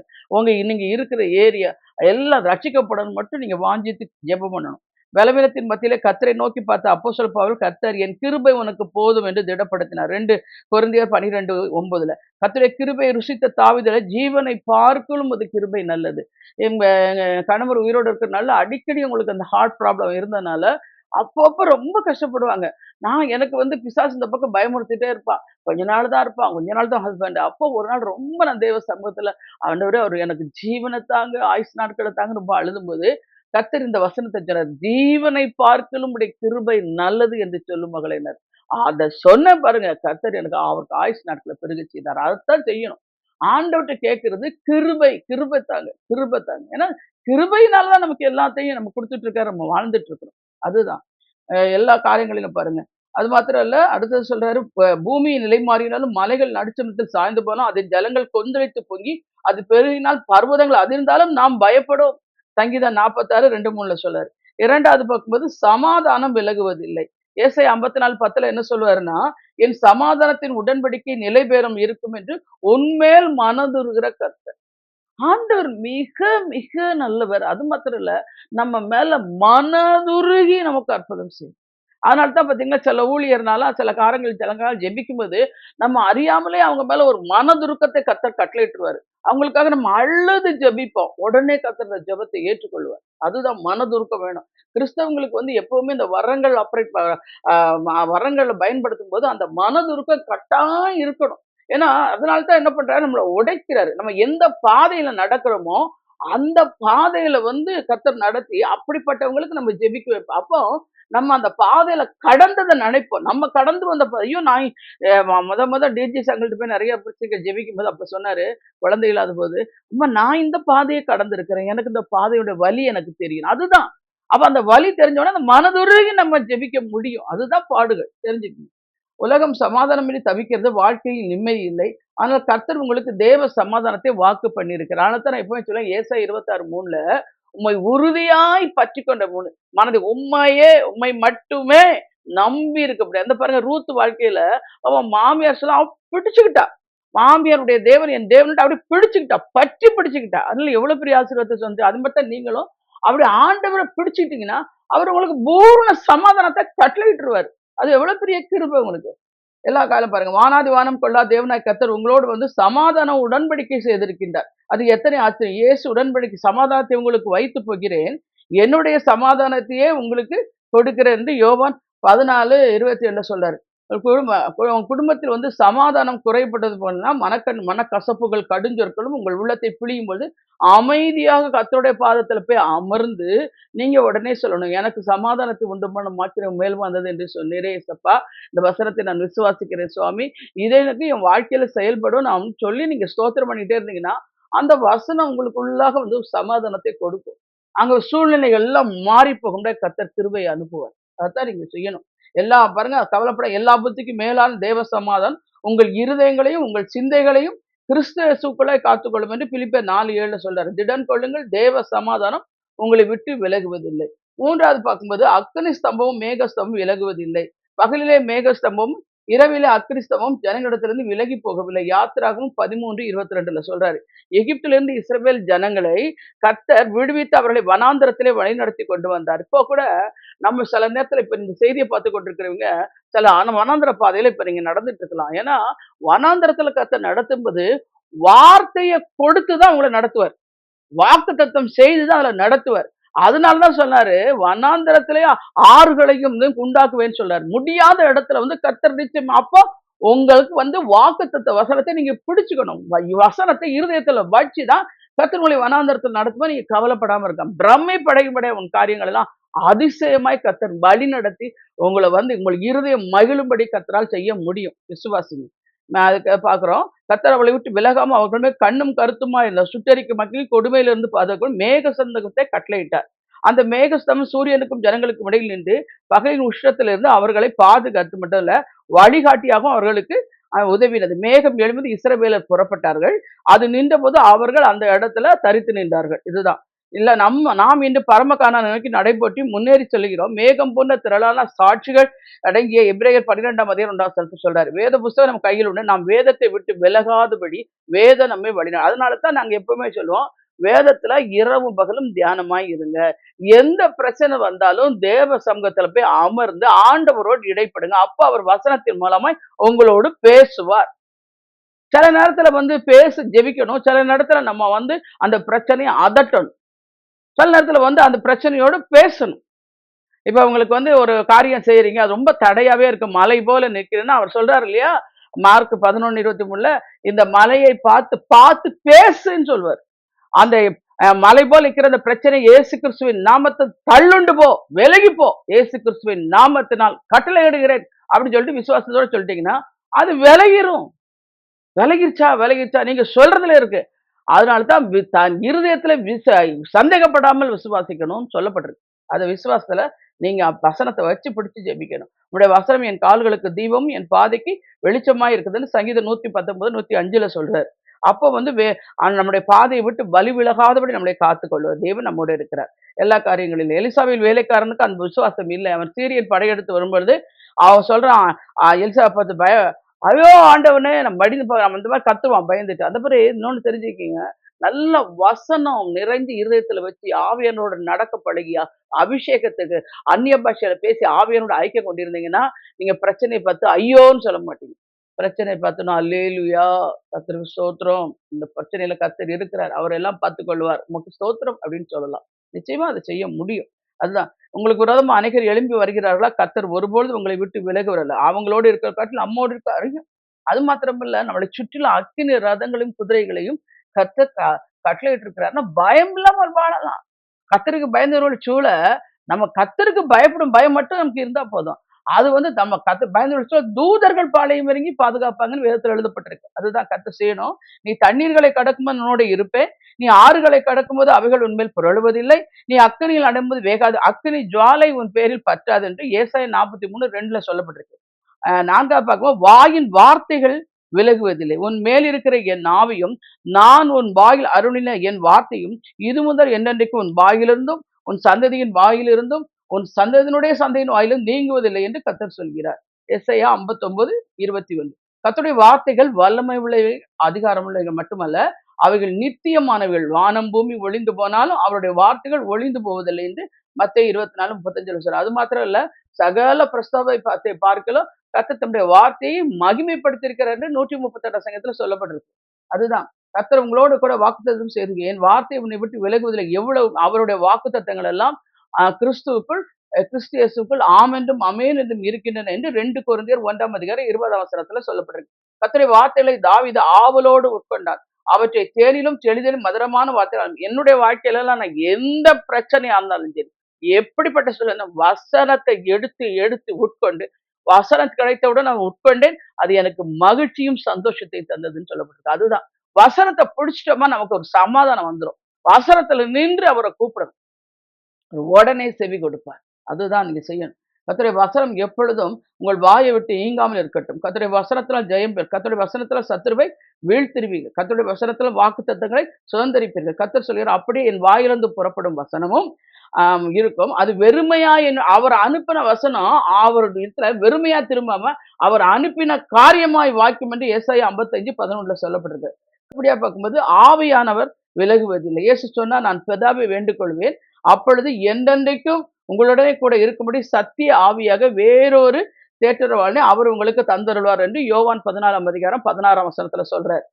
நீங்க இருக்கிற ஏரியா எல்லாம் ரட்சிக்கப்படணும் மட்டும் நீங்க வாஞ்சித்து ஜெபம் பண்ணணும். பலவீனத்தின் மத்தியிலே கர்த்தரை நோக்கி பார்த்த அப்போஸ்தலன் பவுல், கர்த்தர் என் கிருபை உனக்கு போதும் என்று திடப்படுத்தினார். 2 கொரிந்தியர் 12:9. கர்த்தருடைய கிருபை ருசித்த தாவீது, ஜீவனை பார்க்கலும் அது கிருபை நல்லது. எங்க கணவர் உயிரோடு இருக்கிறனால அடிக்கடி உங்களுக்கு அந்த ஹார்ட் ப்ராப்ளம் இருந்தனால அப்பப்ப ரொம்ப கஷ்டப்படுவாங்க. எனக்கு வந்து பிசாசு இந்த பக்கம் பயமுறுத்திட்டே இருப்பான். கொஞ்ச நாள் தான் இருப்பான். கொஞ்ச நாள் தான் ஹஸ்பண்ட். அப்போ ஒரு நாள் ரொம்ப நான் தேவ சமூகத்துல ஆண்டவரே அவர் எனக்கு ஜீவன தாங்க, ஆயுசு நாட்கள தாங்கன்னு ரொம்ப அழுதும்போது, கர்த்தர் இந்த வசனத்த சொன்னார். ஜீவனை பார்க்கிலும் உடைய கிருபை நல்லது என்று சொல்லும் மகளேனர். அத சொன்ன பாருங்க. கர்த்தர் எனக்கு அவருக்கு ஆயுசு நாட்கள பெருக செய்தார். அதத்தான் செய்யணும். ஆண்டவர்ட்ட கேட்கிறது கிருபை, கிருபை தாங்க, கிருபை தாங்க. ஏன்னா கிருபையினால தான் நமக்கு எல்லாத்தையும் நம்ம குடுத்துட்டு இருக்காரு. நம்ம வாழ்ந்துட்டு இருக்கிறோம். அதுதான். எல்லா காரியங்களிலும் பாருங்க. அது மாத்திரம் இல்ல, அடுத்தது சொல்றாரு, பூமியின் நிலை மாறினாலும் மலைகள் நடுச்சமத்தில் சாய்ந்து போனாலும் அதன் ஜலங்கள் கொந்தளித்து பொங்கி அது பெருகினால் பர்வதங்கள் அதிர்ந்தாலும் நாம் பயப்படும். சங்கீதம் 46:2-3 சொல்றாரு. 2வது பார்க்கும்போது சமாதானம் விலகுவதில்லை. ஏசாயா 54:10 என்ன சொல்லுவாருன்னா, என் சமாதானத்தின் உடன்படிக்கை நிலை பெறும் இருக்கும் என்று உன்மேல் மனதுருகிற கர்த்தர். ஆண்டவர் மிக மிக நல்லவர். அது மாத்திரம் இல்ல, நம்ம மேல மனதுருகி நமக்கு அற்புதம் செய்யும். அதனால தான் பார்த்தீங்கன்னா, சில ஊழியர்னால சில காரியங்கள் ஜெபிக்கும்போது, நம்ம அறியாமலே அவங்க மேல ஒரு மனதுருக்கத்தை கர்த்தர் கட்டளையிட்டுருவாரு. அவங்களுக்காக நம்ம அழுது ஜெபிப்போம். உடனே கர்த்தர் அந்த ஜெபத்தை ஏற்றுக்கொள்வார். அதுதான் மனதுருக்கம் வேணும். கிறிஸ்தவங்களுக்கு வந்து எப்பவுமே இந்த வரங்கள் ஆப்பரேட் வரங்கள பயன்படுத்தும்போது அந்த மனதுருக்கம் கட்டாயம் இருக்கணும். ஏன்னா, அதனால தான் என்ன பண்றாரு, நம்மள உடைக்கிறாரு. நம்ம எந்த பாதையில நடக்கிறோமோ, அந்த பாதையில வந்து கர்த்தர் நடத்தி, அப்படிப்பட்டவங்களுக்கு நம்ம ஜெபிக்க வைப்போம். அப்போ நம்ம அந்த பாதையில கடந்தத நினைப்போம். நம்ம கடந்து வந்த ஐயோ! நான் மொத டிஜி அங்கிள்ட்ட போய் நெறைய பிரச்சனைக்கு ஜெபிக்கும்போது அப்ப சொன்னாரு, குழந்தை இல்லாத போது, அம்மா நான் இந்த பாதைய கடந்திருக்கிறேன். எனக்கு இந்த பாதையோட வலி எனக்கு தெரியும். அதுதான். அப்ப அந்த வலி தெரிஞ்ச உடனே அந்த மனதுருகி நம்ம ஜெபிக்க முடியும். அதுதான் பாடுகள். தெரிஞ்சுக்கணும். உலகம் சமாதானமின்றி தவிக்கிறது, வாழ்க்கையில் நிம்மதி இல்லை. ஆனால் கர்த்தர் உங்களுக்கு தேவ சமாதானத்தை வாக்கு பண்ணியிருக்கிறார். அதனால தான் நான் எப்பவுமே சொல்லுவேன், ஏசாயா 26:3 உம்மை உறுதியாய் பற்றிக்கொண்ட மனதை உம்மை மட்டுமே நம்பி இருக்க முடியாது. அந்த பாருங்க, ரூத் வாழ்க்கையில அவன் மாமியார் சொல்ல அவ பிடிச்சுக்கிட்டா. மாமியாருடைய தேவன் என் தேவன் அப்படி பிடிச்சுக்கிட்டா, பற்றி பிடிச்சுக்கிட்டா. அதுல எவ்வளவு பெரிய ஆசீர்வாதத்தை சொன்னது. அது மட்டும் நீங்களும் அப்படி ஆண்டவரை பிடிச்சுக்கிட்டீங்கன்னா அவர் உங்களுக்கு பூர்ண சமாதானத்தை கட்டளையிட்டுருவாரு. அது எவ்வளவு பெரிய கிருபை உங்களுக்கு. எல்லா காலம் பாருங்க. வானாதி வானம் கொள்ளா தேவனாய் கர்த்தர் உங்களோடு வந்து சமாதான உடன்படிக்கை செய்திருக்கின்றார். அது எத்தனை ஆச்சரியம். இயேசு உடன்படிக்கை சமாதானத்தை உங்களுக்கு வைத்து போகிறேன், என்னுடைய சமாதானத்தையே உங்களுக்கு கொடுக்கிறேன் என்று யோவான் 14:27 சொல்றாரு. உங்க குடும்பத்தில் வந்து சமாதானம் குறைபட்டது போனா மனக்கசப்புகள் கடுஞ்சொற்களும் உங்கள் உள்ளத்தை பிழியும் போது அமைதியாக கர்த்தருடைய பாதத்துல போய் அமர்ந்து நீங்க உடனே சொல்லணும், எனக்கு சமாதானத்தை உண்டு பண்ண மாத்திரம் மேல் வந்தது என்று சொன்னீரே ஏசப்பா, இந்த வசனத்தை நான் விசுவாசிக்கிறேன் சுவாமி, இதை எனக்கு என் வாழ்க்கையில செயல்படும் நான் சொல்லி நீங்க ஸ்தோத்திரம் பண்ணிட்டே இருந்தீங்கன்னா அந்த வசனம் உங்களுக்குள்ளாக வந்து சமாதானத்தை கொடுக்கும். அங்க சூழ்நிலைகள் எல்லாம் மாறி போகும். கர்த்தர் கிருபையை அனுப்புவார். அதான் நீங்க செய்யணும். பாருங்க, கவலைப்பட எல்லா புத்திக்கும் மேலான தேவ சமாதானம் உங்கள் இருதயங்களையும் உங்கள் சிந்தைகளையும் கிறிஸ்து இயேசுக்குள்ளே காத்துக்கொள்ளும் என்று பிலிப்பியர் 4:7 சொல்றாரு. திடன் கொள்ளுங்கள், தேவ சமாதானம் உங்களை விட்டு விலகுவதில்லை. 3வது பார்க்கும்போது அக்கினி ஸ்தம்பமும் மேக ஸ்தம்பமும் விலகுவதில்லை. பகலிலே மேக ஸ்தம்பமும் இரவிலே அக்கினி ஸ்தம்பமும் ஜனங்களிடத்திலிருந்து விலகி போகவில்லை. யாத்திராகமம் 13:22 சொல்றாரு. எகிப்திலிருந்து இஸ்ரவேல் ஜனங்களை கர்த்தர் விடுவித்து அவர்களை வனாந்தரத்திலே வழிநடத்தி கொண்டு வந்தார். இப்போ கூட நம்ம சில நேரத்துல இப்ப இந்த செய்தியை பார்த்து கொண்டிருக்கிறவங்க சில வனாந்தர பாதையில இப்ப நீங்க நடந்துட்டு இருக்கலாம். ஏன்னா வனாந்தரத்துல கர்த்தர் நடத்தும்போது வார்த்தையை கொடுத்துதான் உங்களை நடத்துவார். வாக்குத்தத்தம் செய்துதான் அதுல நடத்துவார். அதனாலதான் சொன்னாரு, வனாந்தரத்திலே ஆறுகளையும் உண்டாக்குவேன்னு சொல்றாரு. முடியாத இடத்துல கர்த்தர் நிச்சயம் அப்போ உங்களுக்கு வாக்குத்தத்த வசனத்தை நீங்க பிடிச்சுக்கணும். வசனத்தை இருதயத்துல வச்சுதான் கர்த்தர் உங்களை வனாந்தரத்தில் நடத்துமா, நீங்க கவலைப்படாம இருக்க. பிரம்மை படைபடைய உன் காரியங்கள் எல்லாம் அதிசயமாய் கர்த்தர் வழி நடத்தி உங்களை உங்களுக்கு இருதயம் மகிழும்படி கர்த்தரால் செய்ய முடியும். விசுவாசிங்க. அதுக்கு பார்க்கிறோம். கர்த்தர் அவளை விட்டு விலகாம அவர்கள் மேல் கண்ணும் கருத்துமா இருந்த சுட்டெரிக்கும் மக்களின் கொடுமையிலிருந்து பாதுகாக்கும் மேக சந்தகத்தை கட்டளையிட்டார். அந்த மேகஸ்தம்பம் சூரியனுக்கும் ஜனங்களுக்கும் இடையில் நின்று பகலின் உஷ்ணத்திலிருந்து அவர்களை பாதுகாத்து மட்டும் இல்ல, வழிகாட்டியாகவும் அவர்களுக்கு உதவினது. மேகம் எழும்பி இஸ்ரவேலர் புறப்பட்டார்கள். அது நின்றபோது அவர்கள் அந்த இடத்துல தரித்து நின்றார்கள். இதுதான். இல்ல நாம் இன்று பரமகானானை நோக்கி நடைபோட்டி முன்னேறி செல்கிறோம். மேகம் போன்ற திரளான சாட்சிகள் அடங்கிய எபிரேயர் 12:1 சொல்றாரு. வேத புஸ்தகம் நம்ம கையில் உண்டு. நாம் வேதத்தை விட்டு விலகாதபடி வேதம் நம்மை வழிநடத்தும். அதனாலதான் நாங்க எப்பவுமே சொல்லுவோம், வேதத்துல இரவும் பகலும் தியானமாய் இருங்க. எந்த பிரச்சனை வந்தாலும் தேவ சமூகத்துல போய் அமர்ந்து ஆண்டவரோடு இடைப்படுங்க. அப்ப அவர் வசனத்தின் மூலமாய் உங்களோடு பேசுவார். சில நேரத்துல ஜெபிக்கணும். சில நேரத்துல நம்ம அந்த பிரச்சனையை அதட்டணும். சில நேரத்துல அந்த பிரச்சனையோடு பேசணும். இப்ப உங்களுக்கு ஒரு காரியம் செய்யறீங்க, அது ரொம்ப தடையாவே இருக்கு, மலை போல நிற்கிறதுன்னா அவர் சொல்றாரு இல்லையா, மார்க் 11:23 இந்த மலையை பார்த்து பார்த்து பேசுன்னு சொல்வார். அந்த மலை போல் இருக்கிற அந்த பிரச்சனை இயேசு கிறிஸ்துவின் நாமத்தை தள்ளுண்டு போ, விலகி போ, இயேசு கிறிஸ்துவின் நாமத்தினால் கட்டளையிடுகிறேன் அப்படின்னு சொல்லிட்டு விசுவாசத்தோட சொல்லிட்டீங்கன்னா அது விலகிரும். விலகிருச்சா நீங்க சொல்றதுல இருக்கு. அதனாலதான் தான் இருதயத்துல சந்தேகப்படாமல் விசுவாசிக்கணும்னு சொல்லப்பட்டிருக்கு. அந்த விசுவாசத்துல நீங்க வசனத்தை வச்சு பிடிச்சு ஜெபிக்கணும். உங்களுடைய வசனம் என் கால்களுக்கு தீபம், என் பாதைக்கு வெளிச்சமா இருக்குதுன்னு சங்கீதம் 119:105 சொல்றாரு. அப்போ நம்முடைய பாதையை விட்டு வழி விலகாதபடி நம்மளை காத்துக்கொள்வார். தேவன் நம்மோட இருக்கிறார் எல்லா காரியங்களிலும். எலிசாவின் வேலைக்காரனுக்கு அந்த விசுவாசம் இல்லை. அவன் சீரியன் படையெடுத்து வரும்பொழுது அவன் சொல்றான், எலிசா பார்த்து ஐயோ ஆண்டவனே, நம்ம மடிந்து அந்த மாதிரி கத்துவான் பயந்துட்டு. அந்த பிறகு இன்னொன்னு தெரிஞ்சுக்கிங்க, நல்ல வசனம் நிறைஞ்சு இருதயத்துல வச்சு ஆவியானோட நடக்க பழகியா அபிஷேகத்துக்கு அந்நிய பாஷையில பேசி ஆவியானோட ஐக்கியம் கொண்டிருந்தீங்கன்னா நீங்க பிரச்சனையை பார்த்து ஐயோன்னு சொல்ல மாட்டீங்க. பிரச்சனை பார்த்தோன்னா அல்லேலுயா, கர்த்தருக்கு ஸ்தோத்திரம், இந்த பிரச்சனையில கர்த்தர் இருக்கிறார், அவர் எல்லாம் பார்த்துக் கொள்வார், உமக்கு ஸ்தோத்திரம் அப்படின்னு சொல்லலாம். நிச்சயமா அதை செய்ய முடியும். அதுதான், உங்களுக்கு விரோதமா அநேகர் எழும்பி வருகிறார்களா, கர்த்தர் ஒருபொழுது உங்களை விட்டு விலகுவதில்லை. அவங்களோடு இருக்கிற காட்டில் நம்மோடு இருக்க அறியும். அது மாத்திரமல்ல, நம்மளை சுற்றிலும் அக்கினி ரதங்களையும் குதிரைகளையும் கர்த்தர் கட்டளையிட்டு இருக்கிறாருன்னா பயம் இல்லாமல் வாழலாம். கர்த்தருக்கு பயந்தவர்களோட சூழ நம்ம கர்த்தருக்கு பயப்படும் பயம் மட்டும் நமக்கு இருந்தா போதும். அது நம்ம பயந்து தூதர்கள் பாளையம் இறங்கி பாதுகாப்பாங்கன்னு வேதத்தில் எழுதப்பட்டிருக்கு. அதுதான் கர்த்தர் செய்யணும். நீ தண்ணீர்களை கடக்கும்போது உன்னோட இருப்பேன், நீ ஆறுகளை கடக்கும்போது அவைகள் உன்மேல் புரளுவதில்லை, நீ அக்கினியில் அடையும்போது வேகாது, அக்கினி ஜுவாலை உன் பேரில் பற்றாது என்று ஏசாயா 43:2 சொல்லப்பட்டிருக்கு. 4 பார்க்கும்போது வாயின் வார்த்தைகள் விலகுவதில்லை, உன் மேல் இருக்கிற என் ஆவியும் நான் உன் வாயில் அருளின என் வார்த்தையும் இது முதல் என்னென்றைக்கு உன் வாயிலிருந்தும் உன் சந்ததியின் வாயிலிருந்தும் உன் சந்ததியினுடைய சந்தையின் வாயிலும் நீங்குவதில்லை என்று கர்த்தர் சொல்கிறார். எஸ்ஐயா 59:21. கர்த்தருடைய வார்த்தைகள் வல்லமை உள்ளவை, அதிகாரம் உள்ளவைகள் மட்டுமல்ல, அவைகள் நித்தியமானவைகள். வானம் பூமி ஒளிந்து போனாலும் அவருடைய வார்த்தைகள் ஒளிந்து போவதில்லை என்று மத்தேயு 24:35 சொல்றார். அது மாத்திரம் இல்ல, சகல பிரஸ்தாபை பார்க்கலாம் கர்த்தர் தம்முடைய வார்த்தையை மகிமைப்படுத்தியிருக்கிறார் என்று 138 சங்கத்துல சொல்லப்பட்டிருக்கு. அதுதான் கர்த்தர் உங்களோடு கூட வாக்குத்தத்தம் செய்து என் வார்த்தை உன்னை விட்டு விலகுவதில்லை. எவ்வளவு அவருடைய வாக்குத்தத்தங்கள் எல்லாம் கிறிஸ்து இயேசுக்குள் ஆம் என்றும் அமேன் என்றும் இருக்கின்றன என்று 2 கொரிந்தியர் 1:20 சொல்லப்பட்டிருக்கு. கர்த்தருடைய வார்த்தைகளை தாவீது ஆவலோடு உட்கொண்டார். அவற்றை தேனிலும் தெளிதிலும் மதுரமான வார்த்தைகள். என்னுடைய வாழ்க்கையில எல்லாம் நான் எந்த பிரச்சனையா இருந்தாலும் சரி, எப்படிப்பட்ட சூழ்நிலை வசனத்தை எடுத்து எடுத்து உட்கொண்டு வசனம் கிடைத்தவுடன் நான் உட்கொண்டேன். அது எனக்கு மகிழ்ச்சியும் சந்தோஷத்தை தந்ததுன்னு சொல்லப்பட்டிருக்கு. அதுதான் வசனத்தை பிடிச்சிட்டோமா நமக்கு ஒரு சமாதானம் வந்துடும். வசனத்துல நின்று அவரை கூப்பிடணும், உடனே செவி கொடுப்பார். அதுதான் நீங்க செய்யணும். கர்த்தருடைய வசனம் எப்பொழுதும் உங்கள் வாயை விட்டு ஈங்காமல் இருக்கட்டும். கர்த்தருடைய வசனத்தினால் ஜெயம் பெறு. கர்த்தருடைய வசனத்தினால் சத்துருவை வீழ்த்திருவீங்க. கர்த்தருடைய வசனத்தில வாக்குத்தத்தங்களை சுதந்தரிப்பீர்கள். கர்த்தர் சொல்கிறார், அப்படியே என் வாயிலிருந்து புறப்படும் வசனமும் இருக்கும். அது வெறுமையா அவர் அனுப்பின வசனம் அவருடைய இடத்துல வெறுமையா திரும்பாம அவர் அனுப்பின காரியமாய் வாய்க்கும் என்று ஏசாயா 55:11 சொல்லப்பட்டிருக்கு. அப்படியா பார்க்கும்போது ஆவியானவர் விலகுவதில்லை. இயேசு சொன்னா, நான் பிதாவை வேண்டிக் கொள்வேன், அப்பொழுது என்றென்றைக்கும் உங்களுடனே கூட இருக்கும்படி சத்திய ஆவியாக வேறொரு தேற்றரவாளனை அவர் உங்களுக்கு தந்தருள்வார் என்று யோவான் 14:16 சொல்றார்.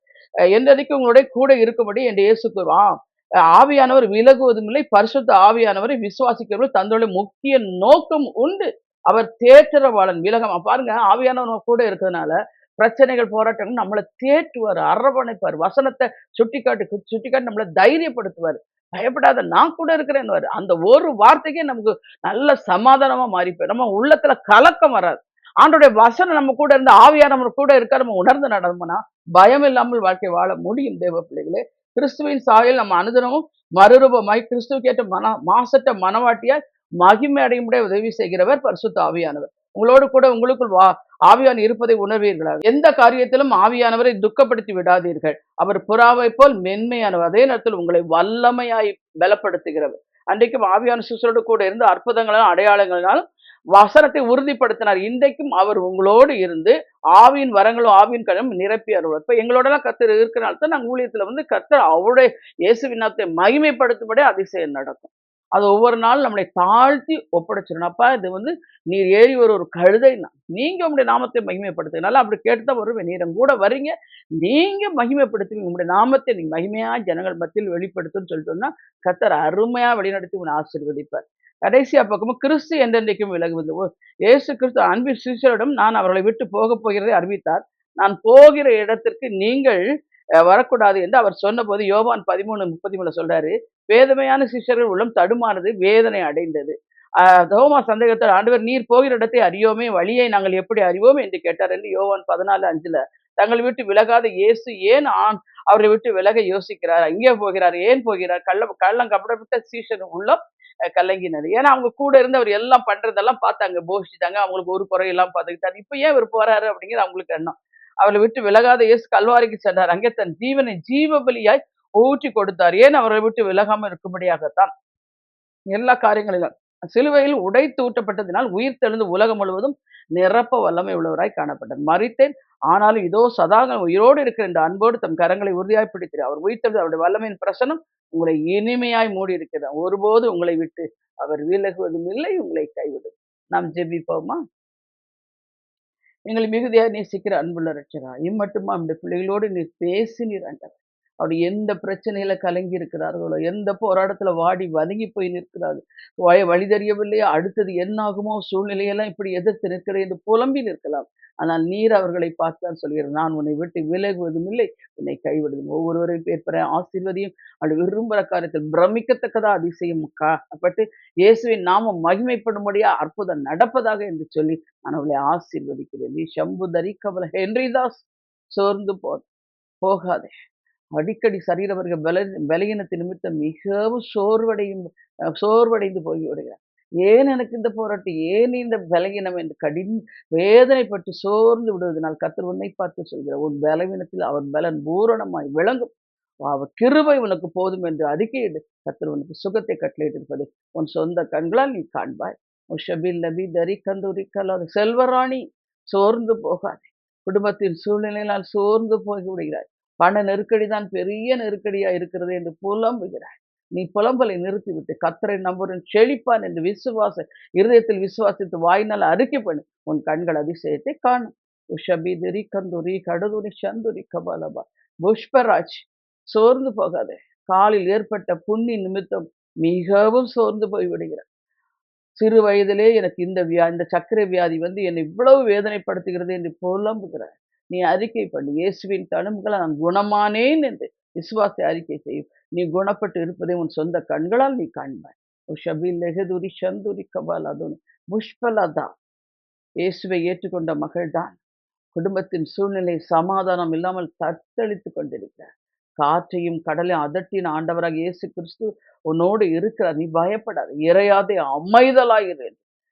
என்றைக்கும் உங்களுடைய கூட இருக்கும்படி என்று இயேசு கூறுவார். ஆவியானவர் விலகுவதும் இல்லை, பரிசுத்த ஆவியானவரை விசுவாசிக்கிறவர்கள் தந்தோட முக்கிய நோக்கம் உண்டு. அவர் தேற்றரவாளன் விலகம் பாருங்க, ஆவியானவர் கூட இருக்கிறதுனால பிரச்சனைகள் போராட்டங்கள் நம்மளை தேற்றுவார், அரவணைப்பார், வசனத்தை சுட்டிக்காட்டி நம்மளை தைரியப்படுத்துவார். பயப்படாத, நான் கூட இருக்கிறேன்னு. அந்த ஒரு வார்த்தைக்கே நமக்கு நல்ல சமாதானமா மாறி போயிடும். நம்ம உள்ளத்துல கலக்கம் வராது. ஆண்டோடைய வசனம் நம்ம கூட இருந்து ஆவியானவர் கூட இருக்க நம்ம உணர்ந்து நடந்தோம்னா பயம் இல்லாமல் வாழ்க்கை வாழ முடியும். தேவ பிள்ளைகளே, கிறிஸ்துவின் சாயல் நம்ம அனுதினமும் மறுரூபமாய் கிறிஸ்துவுக்கேற்ற மாசற்ற மனவாட்டியாய் மகிமை அடையும்படிய உதவி செய்கிறவர் பரிசுத்த ஆவியானவர். உங்களோடு கூட உங்களுக்குள் ஆவியான் இருப்பதை உணர்வீர்களா? எந்த காரியத்திலும் ஆவியானவரை துக்கப்படுத்தி விடாதீர்கள். அவர் புறாவை போல் மென்மையானவர், அதே நேரத்தில் உங்களை வல்லமையாய் பலப்படுத்துகிறவர். அன்றைக்கும் ஆவியான சிசுரோடு கூட இருந்து அற்புதங்களாலும் அடையாளங்களாலும் வசனத்தை உறுதிப்படுத்தினார். இன்றைக்கும் அவர் உங்களோடு இருந்து ஆவியின் வரங்களும் ஆவியின் கனவும் நிரப்பி அருள்வார். இப்ப எங்களோடலாம் கர்த்தர் இருக்கிறனால தான் நாங்கள் ஊழியத்துல வந்து கர்த்தர் அவருடைய இயேசுவின் நாமத்தை மகிமைப்படுத்தும்படி அதிசயம் நடக்கும். அது ஒவ்வொரு நாளும் நம்மளை தாழ்த்தி ஒப்படைச்சிடணும். அப்பா, இது வந்து நீர் ஏறி ஒரு கழுதை தான், நீங்க உங்களுடைய நாமத்தை மகிமைப்படுத்துனால அப்படி கேட்டுதான் வருவேன். நீரம் கூட வரீங்க, நீங்க மகிமைப்படுத்துவீங்க, உங்களுடைய நாமத்தை நீங்க மகிமையா ஜனங்கள் மத்தியில் வெளிப்படுத்துன்னு சொல்லிட்டோம்னா கர்த்தர் அருமையா வழிநடத்தி உன்னை ஆசீர்வதிப்பார். கடைசியா பார்க்கும்போது கிறிஸ்து என்றென்றைக்கும் விலகுவது. இயேசு கிறிஸ்து அன்பின் சீஷரிடம் நான் அவர்களை விட்டு போக போகிறதை அறிவித்தார். நான் போகிற இடத்திற்கு நீங்கள் வரக்கூடாது என்று அவர் சொன்னபோது யோவான் 13:33 சொல்றாரு, வேதமையான சிஷ்யர்கள் உள்ளம் தடுமானது, வேதனை அடைந்தது. தோமா சந்தேகத்தில், ஆண்டவர் நீர் போகிற இடத்தை அறியோமே, வழியை நாங்கள் எப்படி அறிவோம் என்று கேட்டார் என்று யோவான் 14:5 தங்களை விட்டு விலகாத இயேசு ஏன் அவரை விட்டு விலக யோசிக்கிறார்? எங்கே போகிறார்? ஏன் போகிறார்? கள்ளம் கபடப்பட்ட சீஷர் உள்ளம் கலங்கினது. ஏன்னா அவங்க கூட இருந்து அவர் எல்லாம் பண்றதெல்லாம் பார்த்தாங்க, போஷித்தாங்க, அவங்களுக்கு ஒரு குறையெல்லாம் பார்த்துக்கிட்டாரு. இப்ப ஏன் இவர் போறாரு அப்படிங்கிற அவங்களுக்கு எண்ணம். அவரை விட்டு விலகாத இயேசு கல்வாரிக்கு சென்றார். அங்கே தன் ஜீவனை ஜீவ பலியாய் ஊற்றி கொடுத்தார். ஏன் அவரை விட்டு விலகாம இருக்கும்படியாகத்தான். எல்லா காரியங்களிலும் சிலுவையில் உடைத்து ஊட்டப்பட்டதினால் உயிர் தெழுந்து உலகம் முழுவதும் நிரப்ப வல்லமை உள்ளவராய் காணப்பட்டார். மரித்தேன், ஆனாலும் இதோ சதாக உயிரோடு இருக்கிற இந்த அன்போடு தம் கரங்களை உறுதியாய் பிடித்தார். அவர் உயிர்த்தெழுந்து அவருடைய வல்லமையின் பிரசனம் உங்களை இனிமையாய் மூடி இருக்கிறார். ஒருபோது உங்களை விட்டு அவர் விலகுவதும் இல்லை, உங்களை கைவிடும். நாம் ஜெபிப்போமா? எங்களை மிகுதியா நேசிக்கிற அன்புள்ள ரட்சகா, இம்மட்டுமா நம்முடைய பிள்ளைகளோடு நீர் பேசினீர் ஆண்டவரே. அப்படி எந்த பிரச்சனையில கலங்கி இருக்கிறார்களோ, எந்த போராட்டத்துல வாடி வதங்கி போய் நிற்கிறார்கள், வழி தெரியவில்லையா, அடுத்தது என்ன ஆகுமோ, சூழ்நிலையெல்லாம் இப்படி எதிர்த்து நிற்கிறேன் என்று புலம்பி நிற்கலாம். ஆனால் நீர் அவர்களை பார்த்தான் சொல்கிறார், நான் உன்னை விட்டு விலகுவதும் இல்லை, உன்னை கைவிடுவதும். ஒவ்வொருவரையும் பேர்பெற ஆசீர்வதியும். அப்படி விரும்புகிற காரியத்தில் பிரமிக்கத்தக்கதா அதிசயம் காணப்பட்டு இயேசுவின் நாமம் மகிமைப்படும்படியா அற்புதம் நடப்பதாக என்று சொல்லி நான் அவளை ஆசீர்வதிக்கிறேன். நீ சம்புதரி கவல ஹென்ரிதாஸ், சோர்ந்து போகாதே. அடிக்கடி சரீரவர்க பலகீனத்தை நிமித்தம் மிகவும் சோர்வடைந்து போய் விடுகிறார். ஏன் எனக்கு இந்த போராட்டம், ஏன் இந்த பலகீனம் என்று வேதனைப்பட்டு சோர்ந்து விடுவதனால் கர்த்தர் உன்னை பார்த்து சொல்கிறார், உன் பலவீனத்தில் அவர் பலன் பூரணமாய் விளங்கும், அவர் கிருபை உனக்கு போதும் என்று அறிக்கையிடு. கர்த்தர் உனக்கு சுகத்தை கட்டளையிட்டிருப்பதை உன் சொந்த கண்களால் நீ காண்பாய். உஷபில் நபி தரி கந்தூரி கல்லாத செல்வராணி, சோர்ந்து போகாதே. குடும்பத்தின் சூழ்நிலையினால் சோர்ந்து போய் விடுகிறாய். பண நெருக்கடி தான் பெரிய நெருக்கடியா இருக்கிறது என்று புலம்புகிறாய். நீ புலம்பலை நிறுத்திவிட்டு கர்த்தரை நம்புறன் செழிப்பான் என்று இருதயத்தில் விசுவாசித்து வாயினால் அறிக்கை பண்ணு, உன் கண்கள் அதிசயத்தை காணும். உஷபிதிரி கந்துரி கடதுரி சந்துரி கபாலபா. புஷ்பராஜ், சோர்ந்து போகாதே. காலில் ஏற்பட்ட புண்ணி நிமித்தம் மிகவும் சோர்ந்து போய் விடுகிறார். சிறு வயதிலே எனக்கு இந்த சர்க்கரை வியாதி வந்து என்னை இவ்வளவு வேதனைப்படுத்துகிறது என்று புலம்புகிறார். நீ அறிக்கை பண்ணு, இயேசுவின் தழும்புகளால் நான் குணமானேன் என்று விசுவாச அறிக்கை செய்யும். நீ குணப்பட்டு இருப்பதை உன் சொந்த கண்களால் நீ காண்பாய். லெகதுரி சந்துரி கபாலதுன் புஷ்பலதா. இயேசுவை ஏற்றுக்கொண்ட மகள்தான் குடும்பத்தின் சூழ்நிலை சமாதானம் இல்லாமல் தத்தளித்துக் கொண்டிருக்கிறார். காற்றையும் கடலையும் அதட்டின ஆண்டவராக இயேசு கிறிஸ்து உன்னோடு இருக்கிறார். நீ பயப்படாத, இறையாதே, அமைதலாயிரு.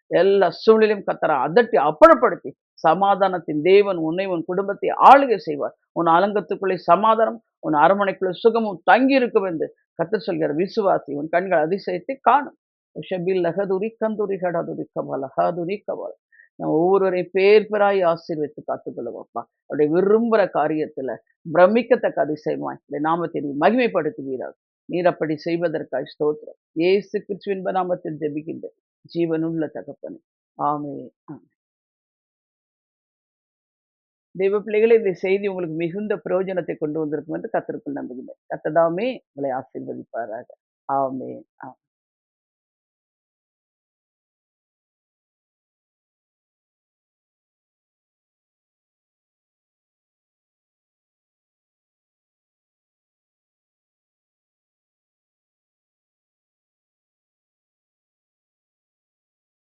எல்லா சூழ்நிலையும் கத்தரை அதட்டி அப்புறப்படுத்தி சமாதானத்தின் தேவன் உன்னை உன் குடும்பத்தை ஆளுகை செய்வார். உன் அலங்கத்துக்குள்ளே சமாதானம், உன் அரமனைக்குள்ளே சுகமும் தங்கி இருக்கும் என்று கர்த்தர் சொல்கிறார். விசுவாசி, உன் கண்கள் அதிசயத்தை காணும். ஷபில் லகதுரி கந்துரி கடதுரி கபால ஹதுரி கபால. நம்ம ஒவ்வொருவரையும் பேர் பேராய் ஆசீர்வதித்து காத்துக்கொள்ளுவோம்ப்பா. அவருடைய விரும்புகிற காரியத்துல பிரமிக்கத்தக்க அதிசயமாய் இந்த நாமத்தை நீ மகிமைப்படுத்துவீராக. நீர் அப்படி செய்வதற்காய் ஸ்தோத்திரம். இயேசு கிறிஸ்துவின் நாமத்தில் ஜெபிக்கின்றேன் ஜீவனுள்ள தகப்பனே. ஆமென். தெய்வ பிள்ளைகளே, இந்த செய்தி உங்களுக்கு மிகுந்த பிரயோஜனத்தை கொண்டு வந்திருக்கும் என்று கர்த்தருக்குள் நம்புகிறேன். கர்த்தர் தாமே உங்களை ஆசீர்வதிப்பாராக. ஆமென்.